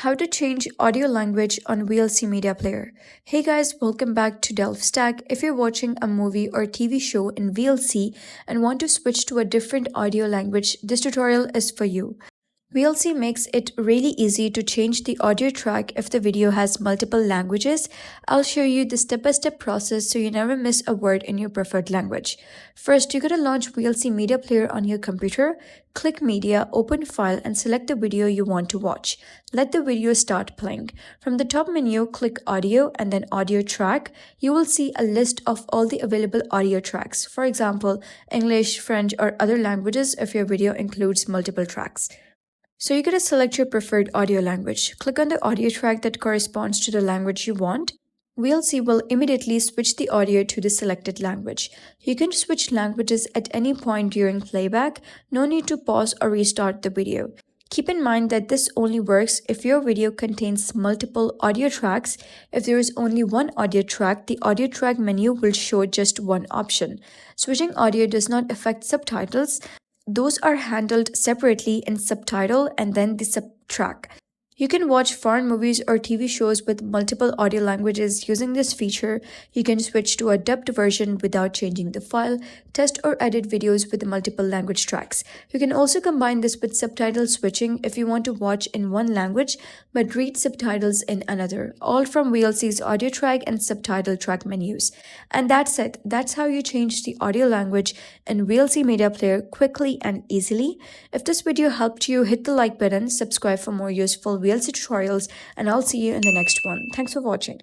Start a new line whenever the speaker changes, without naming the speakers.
How to change audio language on VLC Media Player. Hey guys, welcome back to Delve Stack. If you're watching a movie or TV show in VLC and want to switch to a different audio language, this tutorial is for you. VLC makes it really easy to change the audio track if the video has multiple languages. I'll show you the step-by-step process so you never miss a word in your preferred language. First, you're going to launch VLC Media Player on your computer. Click Media, open File, and select the video you want to watch. Let the video start playing. From the top menu, click Audio and then Audio Track. You will see a list of all the available audio tracks. For example, English, French, or other languages if your video includes multiple tracks. So you're going to select your preferred audio language. Click on the audio track that corresponds to the language you want. VLC will immediately switch the audio to the selected language. You can switch languages at any point during playback. No need to pause or restart the video. Keep in mind that this only works if your video contains multiple audio tracks. If there is only one audio track, the audio track menu will show just one option. Switching audio does not affect subtitles. Those are handled separately in subtitle and then the subtrack. You can watch foreign movies or TV shows with multiple audio languages using this feature. You can switch to a dubbed version without changing the file, test or edit videos with multiple language tracks. You can also combine this with subtitle switching if you want to watch in one language but read subtitles in another, all from VLC's audio track and subtitle track menus. And that's it. That's how you change the audio language in VLC Media Player quickly and easily. If this video helped you, hit the like button, subscribe for more useful VLC tutorials, and I'll see you in the next one. Thanks for watching.